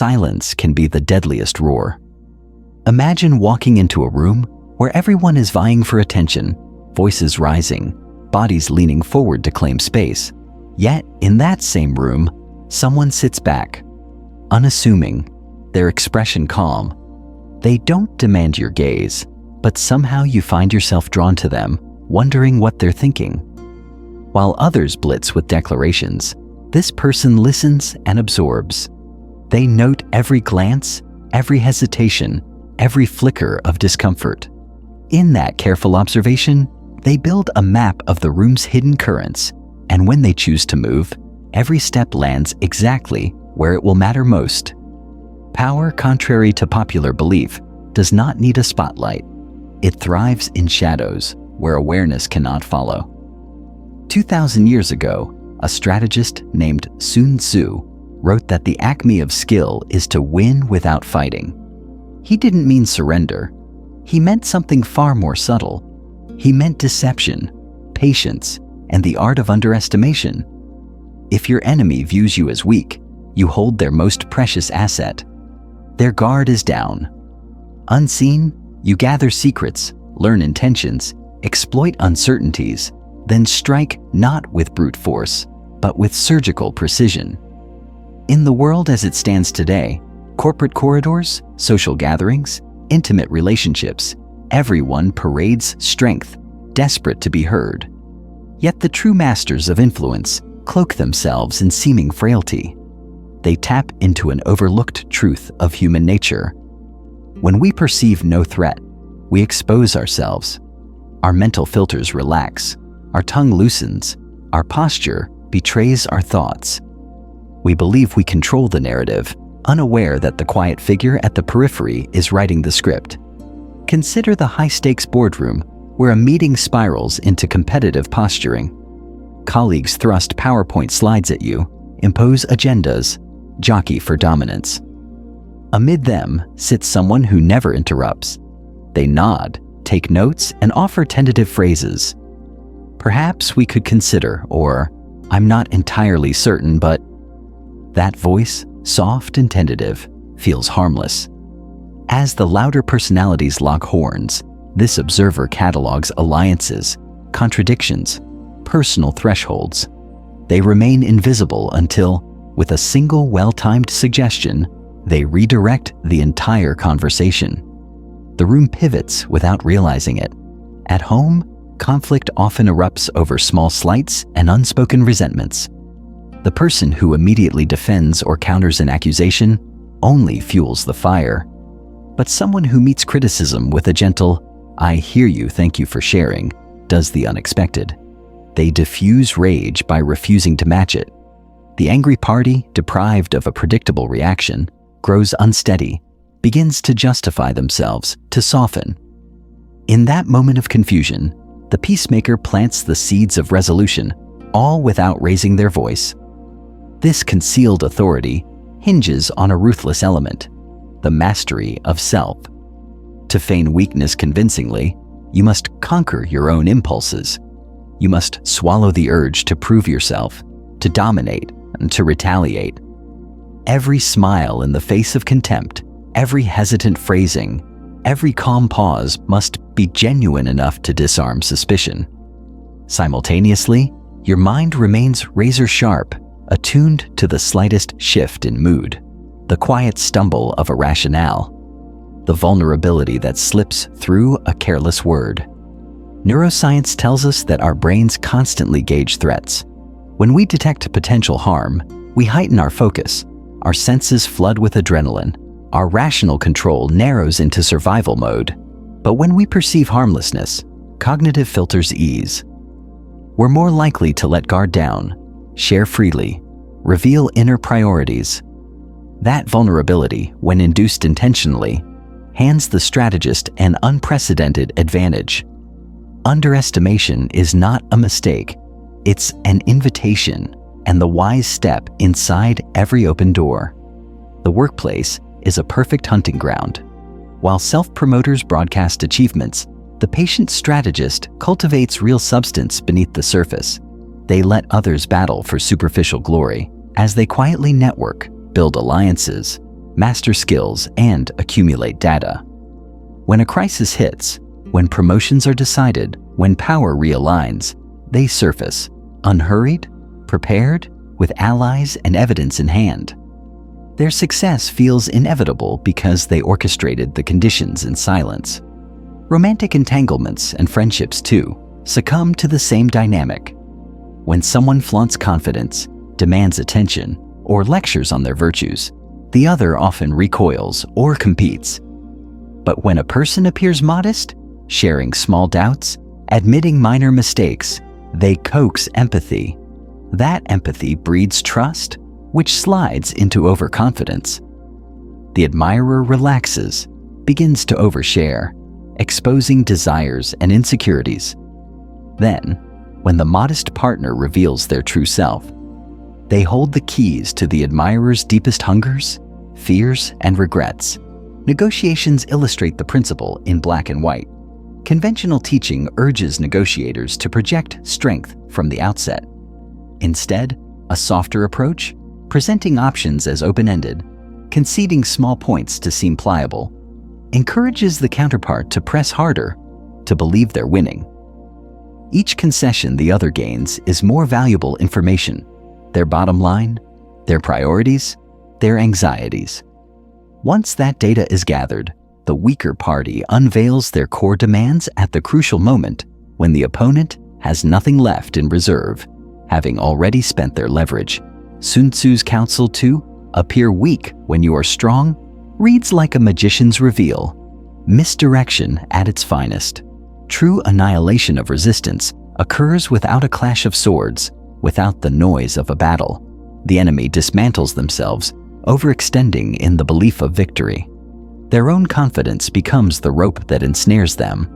silence can be the deadliest roar. Imagine walking into a room where everyone is vying for attention, voices rising, bodies leaning forward to claim space. Yet, in that same room, someone sits back, unassuming, their expression calm. They don't demand your gaze, but somehow you find yourself drawn to them, wondering what they're thinking. While others blitz with declarations, this person listens and absorbs. They note every glance, every hesitation, every flicker of discomfort. In that careful observation, they build a map of the room's hidden currents, and when they choose to move, every step lands exactly where it will matter most. Power, contrary to popular belief, does not need a spotlight. It thrives in shadows where awareness cannot follow. 2,000 years ago, a strategist named Sun Tzu wrote that the acme of skill is to win without fighting. He didn't mean surrender. He meant something far more subtle. He meant deception, patience, and the art of underestimation. If your enemy views you as weak, you hold their most precious asset. Their guard is down. Unseen, you gather secrets, learn intentions, exploit uncertainties, then strike not with brute force, but with surgical precision. In the world as it stands today, corporate corridors, social gatherings, intimate relationships, everyone parades strength, desperate to be heard. Yet the true masters of influence cloak themselves in seeming frailty. They tap into an overlooked truth of human nature. When we perceive no threat, we expose ourselves. Our mental filters relax, our tongue loosens, our posture betrays our thoughts. We believe we control the narrative, unaware that the quiet figure at the periphery is writing the script. Consider the high-stakes boardroom where a meeting spirals into competitive posturing. Colleagues thrust PowerPoint slides at you, impose agendas, jockey for dominance. Amid them sits someone who never interrupts. They nod, take notes, and offer tentative phrases. Perhaps we could consider, or I'm not entirely certain, but that voice, soft and tentative, feels harmless. As the louder personalities lock horns, this observer catalogs alliances, contradictions, personal thresholds. They remain invisible until, with a single well-timed suggestion, they redirect the entire conversation. The room pivots without realizing it. At home, conflict often erupts over small slights and unspoken resentments. The person who immediately defends or counters an accusation only fuels the fire. But someone who meets criticism with a gentle, "I hear you, thank you for sharing," does the unexpected. They diffuse rage by refusing to match it. The angry party, deprived of a predictable reaction, grows unsteady, begins to justify themselves, to soften. In that moment of confusion, the peacemaker plants the seeds of resolution, all without raising their voice. This concealed authority hinges on a ruthless element, the mastery of self. To feign weakness convincingly, you must conquer your own impulses. You must swallow the urge to prove yourself, to dominate, and to retaliate. Every smile in the face of contempt, every hesitant phrasing, every calm pause must be genuine enough to disarm suspicion. Simultaneously, your mind remains razor-sharp, attuned to the slightest shift in mood, the quiet stumble of a rationale, the vulnerability that slips through a careless word. Neuroscience tells us that our brains constantly gauge threats. When we detect potential harm, we heighten our focus, our senses flood with adrenaline, our rational control narrows into survival mode. But when we perceive harmlessness, cognitive filters ease. We're more likely to let guard down, share freely, reveal inner priorities. That vulnerability, when induced intentionally, hands the strategist an unprecedented advantage. Underestimation is not a mistake, it's an invitation and the wise step inside every open door. The workplace is a perfect hunting ground. While self-promoters broadcast achievements, the patient strategist cultivates real substance beneath the surface. They let others battle for superficial glory as they quietly network, build alliances, master skills, and accumulate data. When a crisis hits, when promotions are decided, when power realigns, they surface, unhurried, prepared, with allies and evidence in hand. Their success feels inevitable because they orchestrated the conditions in silence. Romantic entanglements and friendships, too, succumb to the same dynamic. When someone flaunts confidence, demands attention, or lectures on their virtues, the other often recoils or competes. But when a person appears modest, sharing small doubts, admitting minor mistakes, they coax empathy. That empathy breeds trust, which slides into overconfidence. The admirer relaxes, begins to overshare, exposing desires and insecurities. Then, when the modest partner reveals their true self, they hold the keys to the admirer's deepest hungers, fears, and regrets. Negotiations illustrate the principle in black and white. Conventional teaching urges negotiators to project strength from the outset. Instead, a softer approach, presenting options as open-ended, conceding small points to seem pliable, encourages the counterpart to press harder, to believe they're winning. Each concession the other gains is more valuable information, their bottom line, their priorities, their anxieties. Once that data is gathered, the weaker party unveils their core demands at the crucial moment when the opponent has nothing left in reserve, having already spent their leverage. Sun Tzu's counsel to appear weak when you are strong reads like a magician's reveal, misdirection at its finest. True annihilation of resistance occurs without a clash of swords, without the noise of a battle. The enemy dismantles themselves, overextending in the belief of victory. Their own confidence becomes the rope that ensnares them.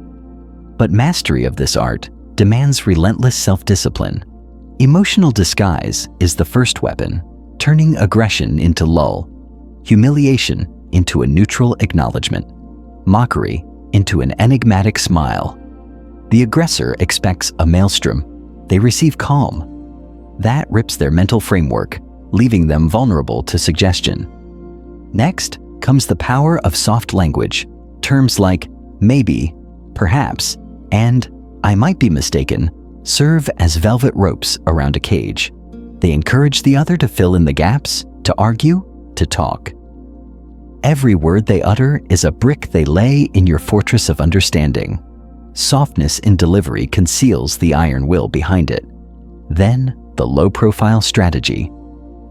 But mastery of this art demands relentless self-discipline. Emotional disguise is the first weapon, turning aggression into lull, humiliation into a neutral acknowledgement, mockery into an enigmatic smile. The aggressor expects a maelstrom. They receive calm. That rips their mental framework, leaving them vulnerable to suggestion. Next comes the power of soft language. Terms like maybe, perhaps, and I might be mistaken serve as velvet ropes around a cage. They encourage the other to fill in the gaps, to argue, to talk. Every word they utter is a brick they lay in your fortress of understanding. Softness in delivery conceals the iron will behind it. Then, the low-profile strategy,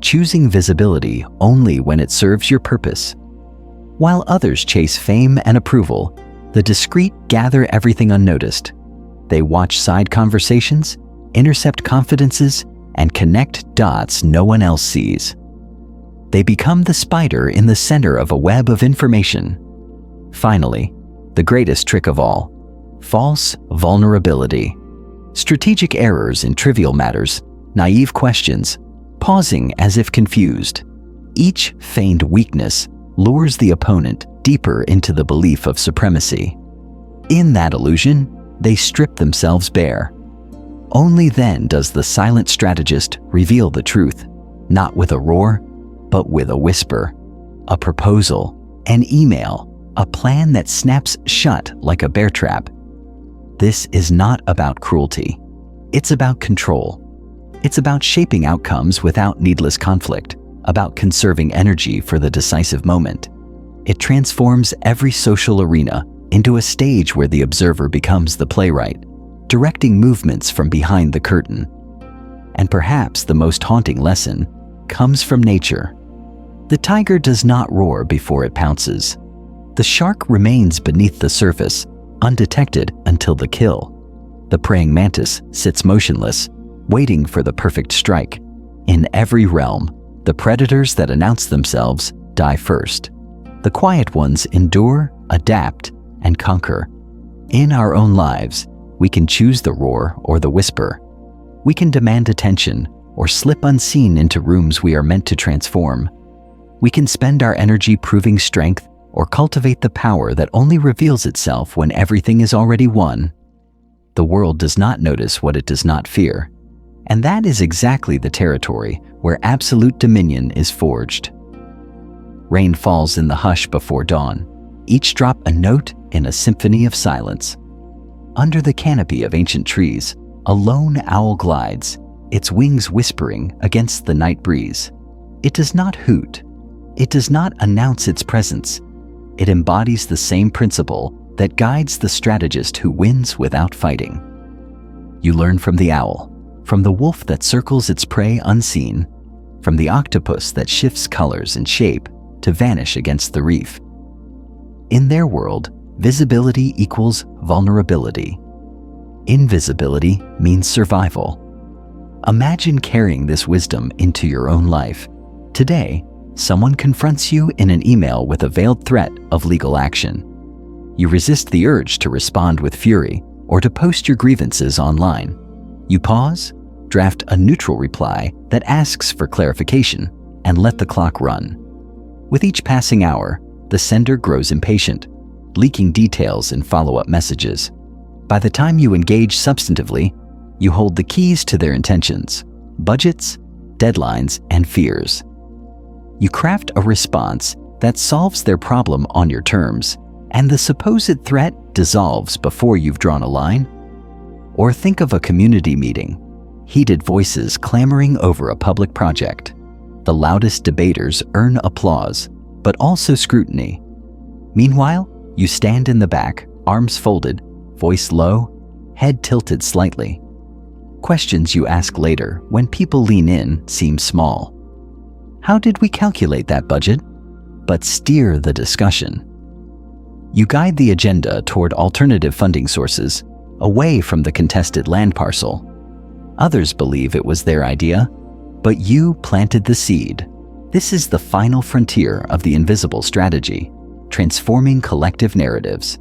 choosing visibility only when it serves your purpose. While others chase fame and approval, the discreet gather everything unnoticed. They watch side conversations, intercept confidences, and connect dots no one else sees. They become the spider in the center of a web of information. Finally, the greatest trick of all, false vulnerability. Strategic errors in trivial matters, naive questions, pausing as if confused. Each feigned weakness lures the opponent deeper into the belief of supremacy. In that illusion, they strip themselves bare. Only then does the silent strategist reveal the truth, not with a roar, but with a whisper, a proposal, an email, a plan that snaps shut like a bear trap. This is not about cruelty. It's about control. It's about shaping outcomes without needless conflict, about conserving energy for the decisive moment. It transforms every social arena into a stage where the observer becomes the playwright, directing movements from behind the curtain. And perhaps the most haunting lesson comes from nature. The tiger does not roar before it pounces. The shark remains beneath the surface, undetected until the kill. The praying mantis sits motionless, waiting for the perfect strike. In every realm, the predators that announce themselves die first. The quiet ones endure, adapt, and conquer. In our own lives, we can choose the roar or the whisper. We can demand attention or slip unseen into rooms we are meant to transform. We can spend our energy proving strength or cultivate the power that only reveals itself when everything is already won. The world does not notice what it does not fear, and that is exactly the territory where absolute dominion is forged. Rain falls in the hush before dawn, each drop a note in a symphony of silence. Under the canopy of ancient trees, a lone owl glides, its wings whispering against the night breeze. It does not hoot. It does not announce its presence. It embodies the same principle that guides the strategist who wins without fighting. You learn from the owl, from the wolf that circles its prey unseen, from the octopus that shifts colors and shape to vanish against the reef. In their world, visibility equals vulnerability. Invisibility means survival. Imagine carrying this wisdom into your own life. Today, someone confronts you in an email with a veiled threat of legal action. You resist the urge to respond with fury or to post your grievances online. You pause, draft a neutral reply that asks for clarification, and let the clock run. With each passing hour, the sender grows impatient, leaking details in follow-up messages. By the time you engage substantively, you hold the keys to their intentions, budgets, deadlines, and fears. You craft a response that solves their problem on your terms, and the supposed threat dissolves before you've drawn a line. Or think of a community meeting, heated voices clamoring over a public project. The loudest debaters earn applause, but also scrutiny. Meanwhile, you stand in the back, arms folded, voice low, head tilted slightly. Questions you ask later when people lean in seem small. How did we calculate that budget? But steer the discussion. You guide the agenda toward alternative funding sources, away from the contested land parcel. Others believe it was their idea, but you planted the seed. This is the final frontier of the invisible strategy, transforming collective narratives.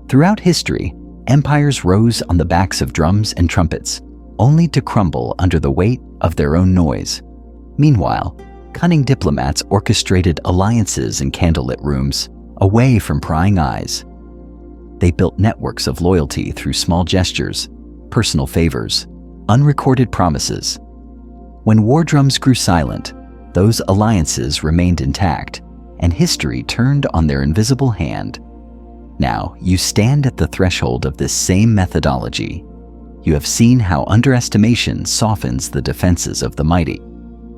Throughout history, empires rose on the backs of drums and trumpets, only to crumble under the weight of their own noise. Meanwhile, cunning diplomats orchestrated alliances in candlelit rooms, away from prying eyes. They built networks of loyalty through small gestures, personal favors, unrecorded promises. When war drums grew silent, those alliances remained intact, and history turned on their invisible hand. Now, you stand at the threshold of this same methodology. You have seen how underestimation softens the defenses of the mighty.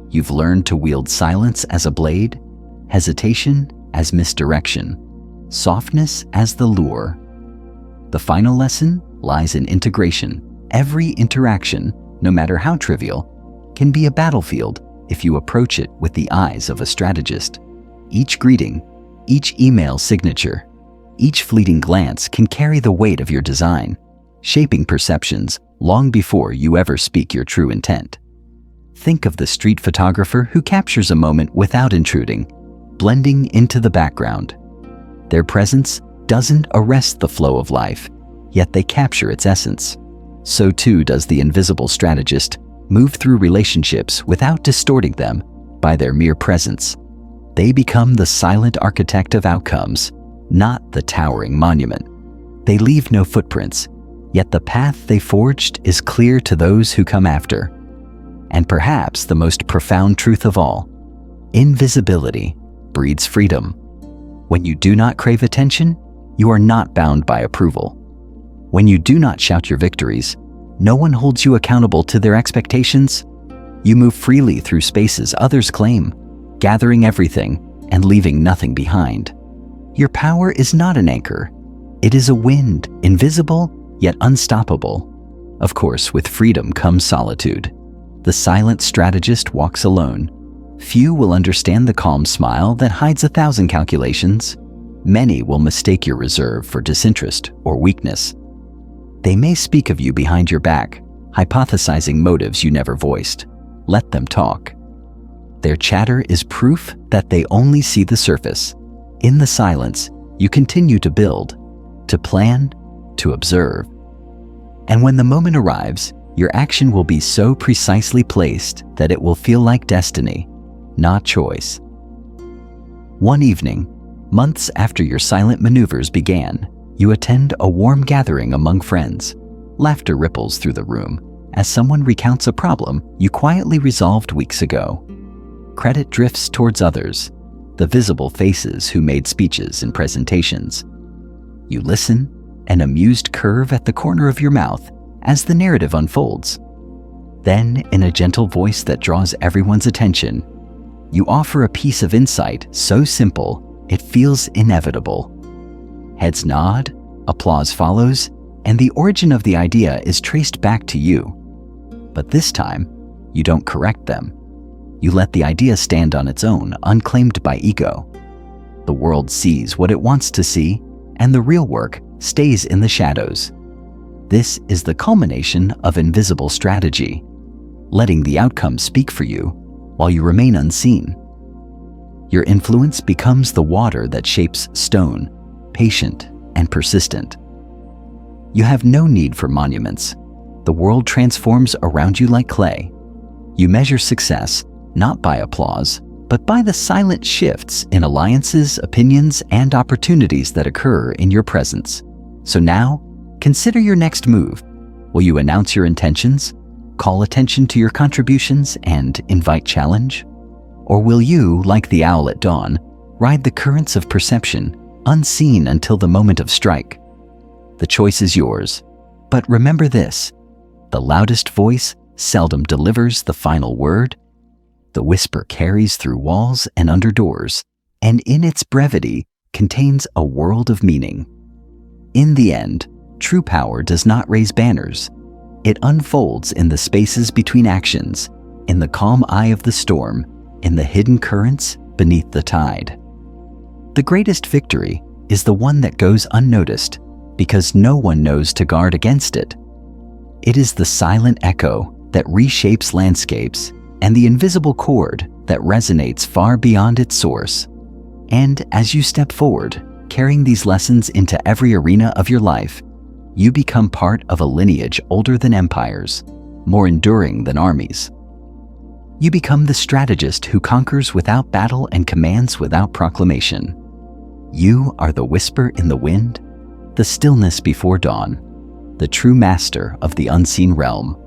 You've learned to wield silence as a blade, hesitation as misdirection, softness as the lure. The final lesson lies in integration. Every interaction, no matter how trivial, can be a battlefield if you approach it with the eyes of a strategist. Each greeting, each email signature, each fleeting glance can carry the weight of your design, shaping perceptions long before you ever speak your true intent. Think of the street photographer who captures a moment without intruding, blending into the background. Their presence doesn't arrest the flow of life, yet they capture its essence. So too does the invisible strategist move through relationships without distorting them by their mere presence. They become the silent architect of outcomes, not the towering monument. They leave no footprints, yet the path they forged is clear to those who come after. And perhaps the most profound truth of all, invisibility breeds freedom. When you do not crave attention, you are not bound by approval. When you do not shout your victories, no one holds you accountable to their expectations. You move freely through spaces others claim, gathering everything and leaving nothing behind. Your power is not an anchor. It is a wind, invisible yet unstoppable. Of course, with freedom comes solitude. The silent strategist walks alone. Few will understand the calm smile that hides 1,000 calculations. Many will mistake your reserve for disinterest or weakness. They may speak of you behind your back, hypothesizing motives you never voiced. Let them talk. Their chatter is proof that they only see the surface. In the silence, you continue to build, to plan, to observe. And when the moment arrives, your action will be so precisely placed that it will feel like destiny, not choice. One evening, months after your silent maneuvers began, you attend a warm gathering among friends. Laughter ripples through the room as someone recounts a problem you quietly resolved weeks ago. Credit drifts towards others. the visible faces who made speeches and presentations. You listen, an amused curve at the corner of your mouth as the narrative unfolds. Then, in a gentle voice that draws everyone's attention, you offer a piece of insight so simple it feels inevitable. Heads nod, applause follows, and the origin of the idea is traced back to you. But this time, you don't correct them. You let the idea stand on its own, unclaimed by ego. The world sees what it wants to see, and the real work stays in the shadows. This is the culmination of invisible strategy, letting the outcome speak for you while you remain unseen. Your influence becomes the water that shapes stone, patient and persistent. You have no need for monuments. The world transforms around you like clay. You measure success not by applause, but by the silent shifts in alliances, opinions, and opportunities that occur in your presence. So now, consider your next move. Will you announce your intentions, call attention to your contributions, and invite challenge? Or will you, like the owl at dawn, ride the currents of perception, unseen until the moment of strike? The choice is yours. But remember this: the loudest voice seldom delivers the final word. The whisper carries through walls and under doors, and in its brevity contains a world of meaning. In the end, true power does not raise banners. It unfolds in the spaces between actions, in the calm eye of the storm, in the hidden currents beneath the tide. The greatest victory is the one that goes unnoticed, because no one knows to guard against it. It is the silent echo that reshapes landscapes, and the invisible chord that resonates far beyond its source. And as you step forward, carrying these lessons into every arena of your life, you become part of a lineage older than empires, more enduring than armies. You become the strategist who conquers without battle and commands without proclamation. You are the whisper in the wind, the stillness before dawn, the true master of the unseen realm.